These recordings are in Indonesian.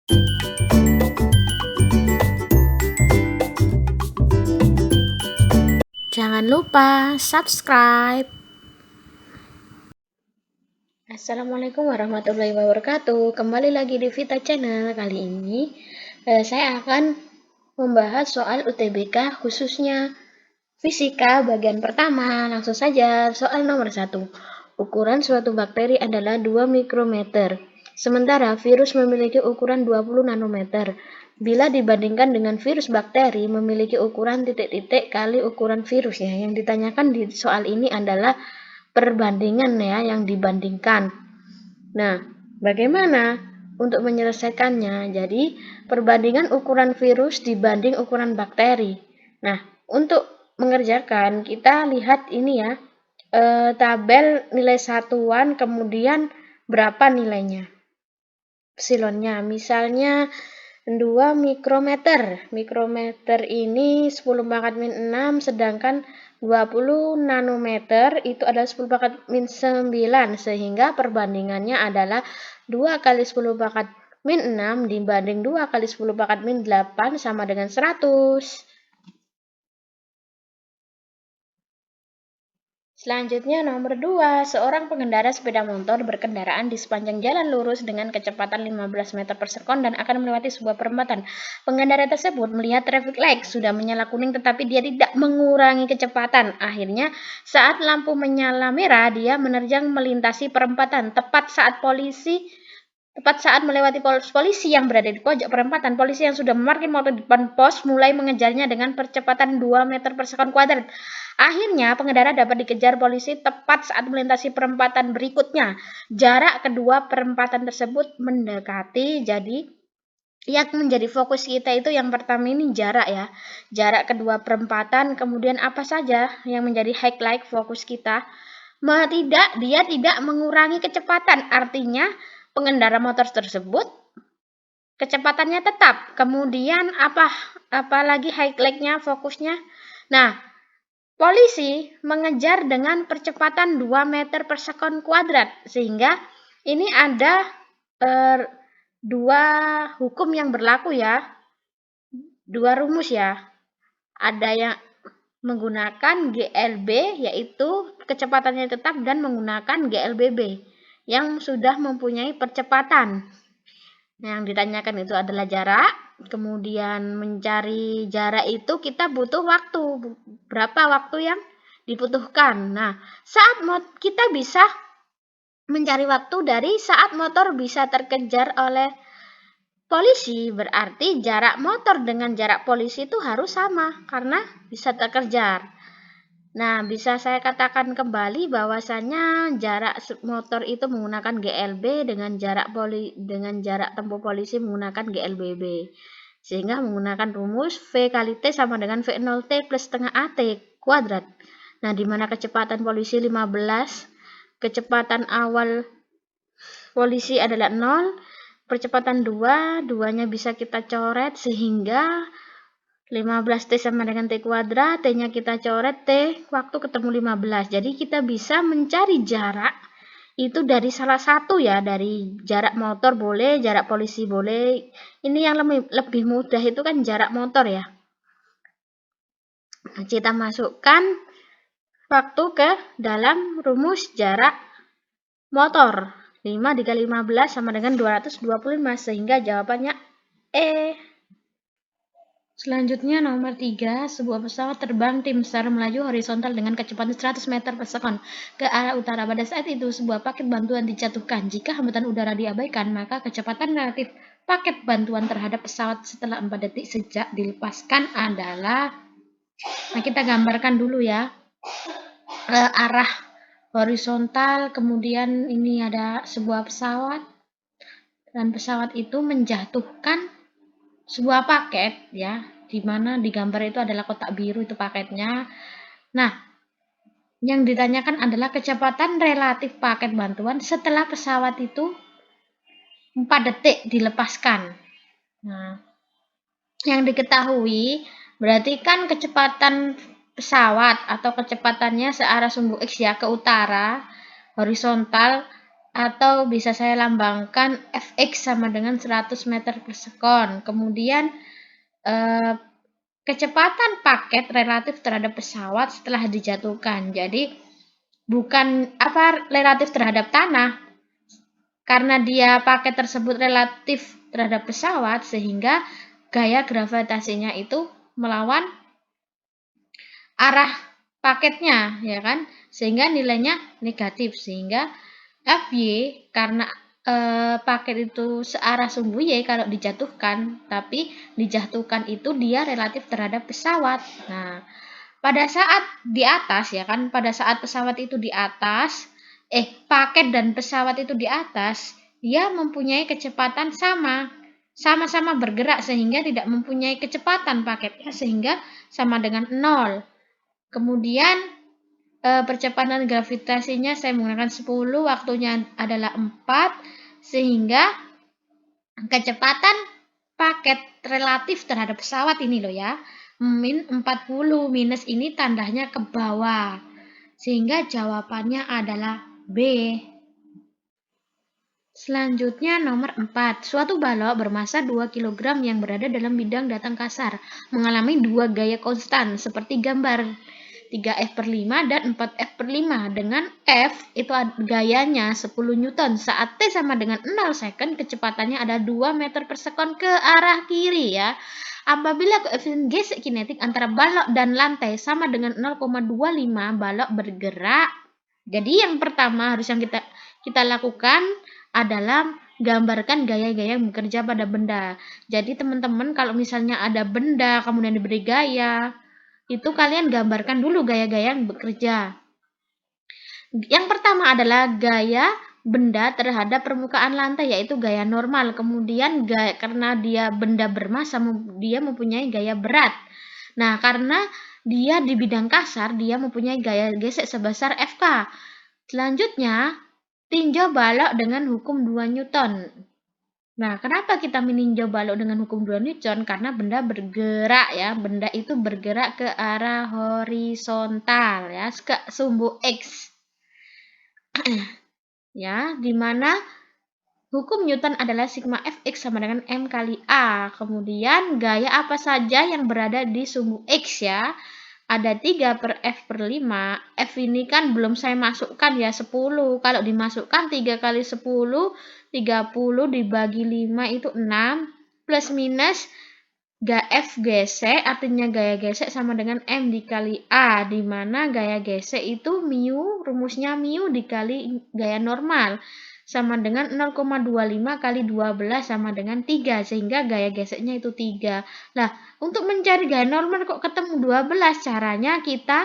Jangan lupa subscribe. Assalamualaikum warahmatullahi wabarakatuh. Kembali lagi di Vita Channel. Kali ini saya akan membahas soal UTBK khususnya fisika bagian pertama. Langsung saja soal nomor 1. Ukuran suatu bakteri adalah 2 mikrometer. Sementara virus memiliki ukuran 20 nanometer. Bila dibandingkan dengan virus, bakteri memiliki ukuran titik-titik kali ukuran virusnya. Yang ditanyakan di soal ini adalah perbandingan ya, yang dibandingkan. Nah, bagaimana untuk menyelesaikannya? Jadi, perbandingan ukuran virus dibanding ukuran bakteri. Nah, untuk mengerjakan, kita lihat ini ya, tabel nilai satuan, kemudian berapa nilainya. Epsilonnya, misalnya 2 mikrometer. Mikrometer ini 10 pangkat min 6, sedangkan 20 nanometer itu adalah 10 pangkat min 9, sehingga perbandingannya adalah 2 kali 10 pangkat min 6 dibanding 2 kali 10 pangkat min 8 sama dengan 100. Selanjutnya nomor 2, seorang pengendara sepeda motor berkendaraan di sepanjang jalan lurus dengan kecepatan 15 meter per sekon dan akan melewati sebuah perempatan. Pengendara tersebut melihat traffic light sudah menyala kuning tetapi dia tidak mengurangi kecepatan. Akhirnya saat lampu menyala merah dia menerjang melintasi perempatan. Tepat saat melewati polisi yang berada di pojok perempatan, polisi yang sudah memarkir motor di depan pos mulai mengejarnya dengan percepatan 2 meter per sekon kuadrat. Akhirnya, pengendara dapat dikejar polisi tepat saat melintasi perempatan berikutnya. Jarak kedua perempatan tersebut mendekati, jadi yang menjadi fokus kita itu yang pertama ini jarak ya. Jarak kedua perempatan, kemudian apa saja yang menjadi highlight fokus kita? Dia tidak mengurangi kecepatan, artinya pengendara motor tersebut kecepatannya tetap. Kemudian apalagi highlightnya, fokusnya. Nah, polisi mengejar dengan percepatan 2 meter per sekon kuadrat, sehingga ini ada dua hukum yang berlaku ya, dua rumus ya. Ada yang menggunakan GLB, yaitu kecepatannya tetap, dan menggunakan GLBB yang sudah mempunyai percepatan. Yang ditanyakan itu adalah jarak. Kemudian mencari jarak itu kita butuh waktu. Berapa waktu yang dibutuhkan? Nah, kita bisa mencari waktu dari saat motor bisa terkejar oleh polisi, berarti jarak motor dengan jarak polisi itu harus sama karena bisa terkejar. Nah, bisa saya katakan kembali bahwasannya jarak motor itu menggunakan GLB dengan jarak tempuh polisi menggunakan GLBB. Sehingga menggunakan rumus V kali T sama dengan V0T plus setengah AT kuadrat. Nah, di mana kecepatan polisi 15, kecepatan awal polisi adalah 0, percepatan 2, duanya bisa kita coret sehingga 15T sama dengan T kuadrat, T-nya kita coret, T waktu ketemu 15. Jadi kita bisa mencari jarak itu dari salah satu ya, dari jarak motor boleh, jarak polisi boleh. Ini yang lebih mudah itu kan jarak motor ya. Nah, kita masukkan waktu ke dalam rumus jarak motor. 5 dikali 15 sama dengan 225, sehingga jawabannya E. Selanjutnya nomor 3, sebuah pesawat terbang tim SAR melaju horizontal dengan kecepatan 100 meter per sekon ke arah utara. Pada saat itu, sebuah paket bantuan dijatuhkan. Jika hambatan udara diabaikan, maka kecepatan relatif paket bantuan terhadap pesawat setelah 4 detik sejak dilepaskan adalah, nah kita gambarkan dulu ya, arah horizontal, kemudian ini ada sebuah pesawat, dan pesawat itu menjatuhkan sebuah paket ya, di mana di gambar itu adalah kotak biru itu paketnya. Nah, yang ditanyakan adalah kecepatan relatif paket bantuan setelah pesawat itu 4 detik dilepaskan. Nah, yang diketahui berarti kan kecepatan pesawat atau kecepatannya searah sumbu X ya, ke utara horizontal atau bisa saya lambangkan Fx sama dengan 100 meter per sekon. Kemudian kecepatan paket relatif terhadap pesawat setelah dijatuhkan. Jadi bukan relatif terhadap tanah, karena dia paket tersebut relatif terhadap pesawat sehingga gaya gravitasinya itu melawan arah paketnya, ya kan, sehingga nilainya negatif, sehingga Fy karena paket itu searah sumbu Y kalau dijatuhkan, tapi dijatuhkan itu dia relatif terhadap pesawat. Nah, pada saat di atas, ya kan, pada saat pesawat itu di atas, paket dan pesawat itu di atas, dia mempunyai kecepatan sama-sama bergerak sehingga tidak mempunyai kecepatan paketnya sehingga sama dengan 0. Kemudian percepatan gravitasinya saya menggunakan 10, waktunya adalah 4, sehingga kecepatan paket relatif terhadap pesawat ini loh ya, min 40, minus ini tandanya ke bawah, sehingga jawabannya adalah B. Selanjutnya nomor 4. Suatu balok bermasa 2 kg yang berada dalam bidang datang kasar mengalami dua gaya konstan seperti gambar 3F/5 dan 4F/5 dengan F itu gayanya 10 Newton saat T sama dengan 0 second, kecepatannya ada 2 meter per sekon ke arah kiri ya. Apabila koefisien gesek kinetik antara balok dan lantai sama dengan 0,25, balok bergerak. Jadi yang pertama harus yang kita lakukan adalah gambarkan gaya-gaya yang bekerja pada benda. Jadi teman-teman kalau misalnya ada benda kemudian diberi gaya, itu kalian gambarkan dulu gaya-gaya yang bekerja. Yang pertama adalah gaya benda terhadap permukaan lantai, yaitu gaya normal. Kemudian karena dia benda bermassa, dia mempunyai gaya berat. Nah, karena dia di bidang kasar, dia mempunyai gaya gesek sebesar Fk. Selanjutnya, tinjau balok dengan hukum 2 Newton. Nah, kenapa kita meninjau balok dengan hukum 2 Newton? Karena benda bergerak ya, benda itu bergerak ke arah horizontal ya, ke sumbu X. Ya, di mana hukum Newton adalah sigma Fx sama dengan M kali A. Kemudian gaya apa saja yang berada di sumbu X ya? Ada 3 per F/5. F ini kan belum saya masukkan ya, 10. Kalau dimasukkan 3 kali 10, 30 dibagi 5 itu 6. Plus minus F gesek, artinya gaya gesek sama dengan M dikali A. Di mana gaya gesek itu mu, rumusnya mu dikali gaya normal. Sama dengan 0,25 kali 12 sama dengan 3. Sehingga gaya geseknya itu 3. Nah, untuk mencari gaya normal kok ketemu 12? Caranya kita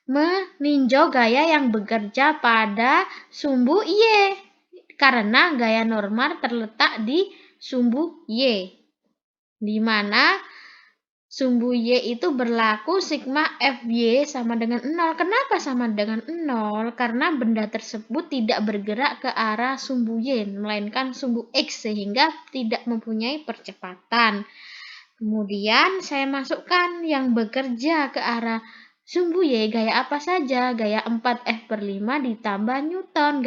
meninjau gaya yang bekerja pada sumbu Y. Karena gaya normal terletak di sumbu Y. Di mana sumbu Y itu berlaku sigma Fy sama dengan 0. Kenapa sama dengan 0? Karena benda tersebut tidak bergerak ke arah sumbu Y, melainkan sumbu X, sehingga tidak mempunyai percepatan. Kemudian saya masukkan yang bekerja ke arah sumbu Y, gaya apa saja? Gaya 4F/5 ditambah Newton,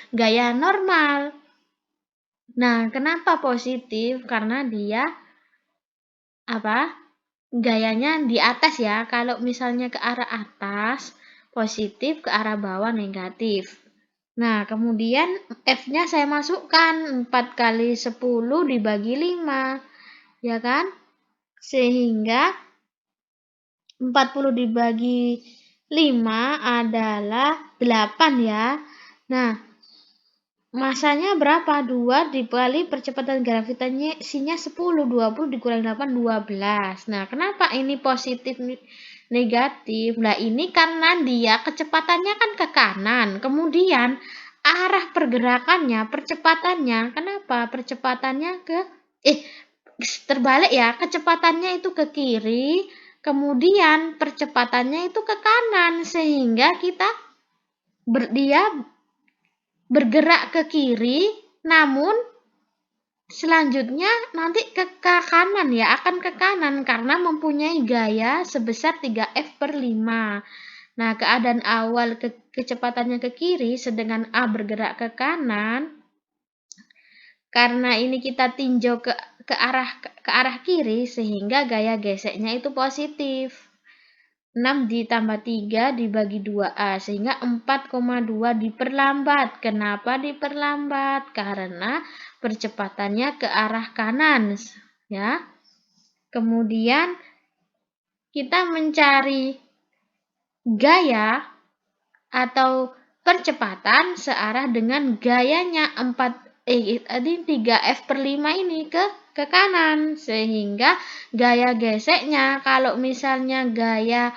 gaya normal. Nah, kenapa positif? Karena dia gayanya di atas ya. Kalau misalnya ke arah atas positif, ke arah bawah negatif. Nah, kemudian F-nya saya masukkan 4 kali 10 dibagi 5. Ya kan? Sehingga 40 dibagi 5 adalah 8 ya. Nah, masanya berapa? 2 dikali percepatan gravitasinya 10. 20 dikurangi 8, 12. Nah, kenapa ini positif negatif? Nah, ini karena dia kecepatannya kan ke kanan. Kemudian arah pergerakannya, percepatannya, kenapa? Percepatannya terbalik ya. Kecepatannya itu ke kiri, kemudian percepatannya itu ke kanan. Sehingga dia bergerak ke kiri, namun selanjutnya nanti ke kanan ya, akan ke kanan karena mempunyai gaya sebesar 3F/5. Nah, keadaan awal kecepatannya ke kiri, sedangkan A bergerak ke kanan. Karena ini kita tinjau ke arah kiri, sehingga gaya geseknya itu positif. 6 ditambah 3 dibagi 2A, sehingga 4,2 diperlambat. Kenapa diperlambat? Karena percepatannya ke arah kanan, ya. Kemudian kita mencari gaya atau percepatan searah dengan gayanya 3F/5 ini ke kanan, sehingga gaya geseknya kalau misalnya gaya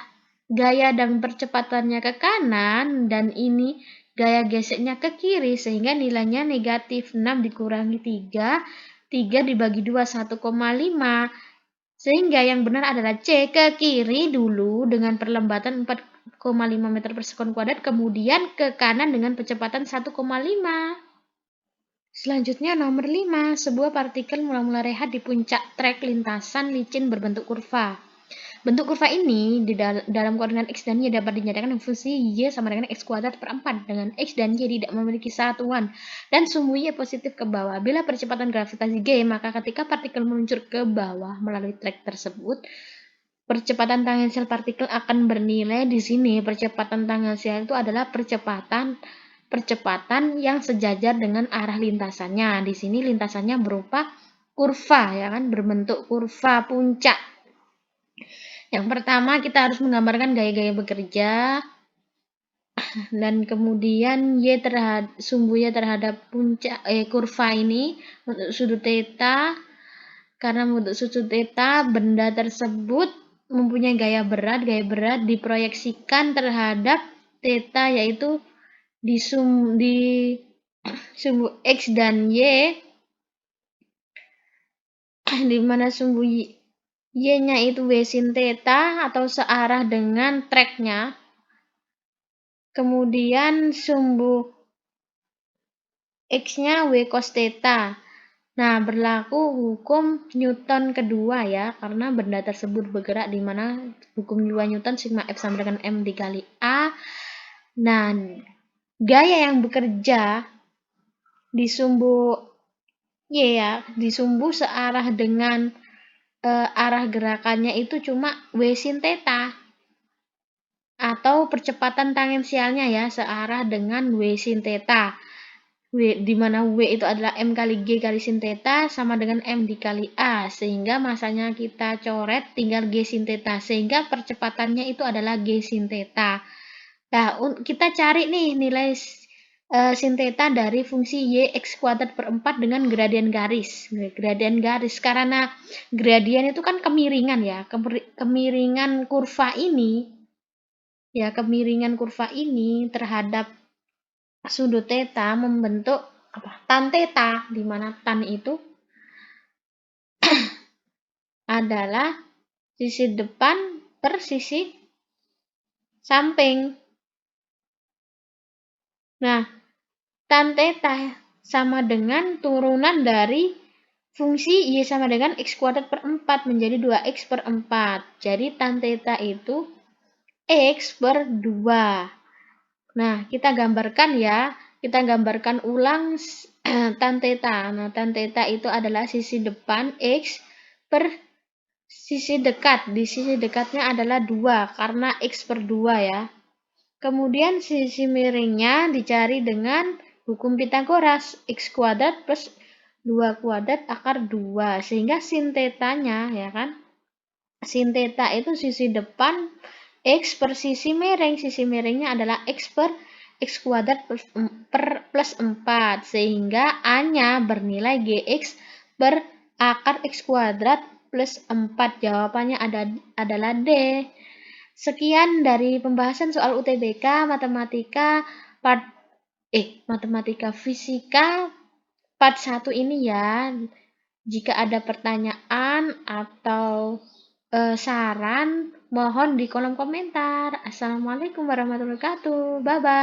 dan percepatannya ke kanan dan ini gaya geseknya ke kiri, sehingga nilainya negatif. 6 dikurangi 3 dibagi 2 1,5, sehingga yang benar adalah C, ke kiri dulu dengan perlambatan 4,5 meter per sekon kuadrat, kemudian ke kanan dengan kecepatan 1,5. Selanjutnya nomor 5, sebuah partikel mula-mula rehat di puncak trek lintasan licin berbentuk kurva. Bentuk kurva ini dalam koordinat X dan Y dapat dinyatakan dengan fungsi Y sama dengan X kuadrat per 4, dengan X dan Y tidak memiliki satuan, dan sumbu Y positif ke bawah. Bila percepatan gravitasi G, maka ketika partikel meluncur ke bawah melalui trek tersebut, percepatan tangensial partikel akan bernilai di sini. Percepatan tangensial itu adalah percepatan yang sejajar dengan arah lintasannya. Di sini lintasannya berupa kurva, ya kan, berbentuk kurva puncak. Yang pertama kita harus menggambarkan gaya-gaya bekerja, dan kemudian sumbu Y terhadap puncak kurva ini untuk sudut theta. Karena untuk sudut theta, benda tersebut mempunyai gaya berat diproyeksikan terhadap theta, yaitu di sumbu X dan Y, di mana sumbu Y-nya itu W sin theta atau searah dengan treknya. Kemudian sumbu X-nya W cos theta. Nah, berlaku hukum Newton kedua, ya, karena benda tersebut bergerak di mana hukum 2 Newton sigma F sama dengan M dikali A. Nah, gaya yang bekerja di sumbu Y, ya, di sumbu searah dengan arah gerakannya itu cuma W sin theta, atau percepatan tangensialnya, ya, searah dengan W sin theta. di mana W itu adalah M kali G kali sin theta sama dengan M dikali A, sehingga masanya kita coret tinggal G sin theta, sehingga percepatannya itu adalah G sin theta. Nah, kita cari nih nilai sin theta dari fungsi Y X kuadrat per 4 dengan gradien garis. Karena gradien itu kan kemiringan, ya, kemiringan kurva ini, ya, kemiringan kurva ini terhadap sudut theta membentuk tan theta, di mana tan itu adalah sisi depan per sisi samping. Nah, tan theta sama dengan turunan dari fungsi Y sama dengan X kuadrat per 4 menjadi 2X per 4. Jadi tan theta itu X per 2. Nah, kita gambarkan, ya. Kita gambarkan ulang tan theta. Nah, tan theta itu adalah sisi depan X per sisi dekat. Di sisi dekatnya adalah 2 karena X per 2, ya. Kemudian sisi miringnya dicari dengan hukum Pitagoras, X kuadrat plus 2 kuadrat akar 2. Sehingga sin theta-nya, ya kan, sin theta itu sisi depan X per sisi miring. Sisi miringnya adalah X per X kuadrat plus 4. Sehingga A-nya bernilai GX per akar X kuadrat plus 4. Jawabannya adalah D. Sekian dari pembahasan soal UTBK Matematika Fisika part 1 ini, ya. Jika ada pertanyaan atau saran, mohon di kolom komentar. Assalamualaikum warahmatullahi wabarakatuh. Bye-bye.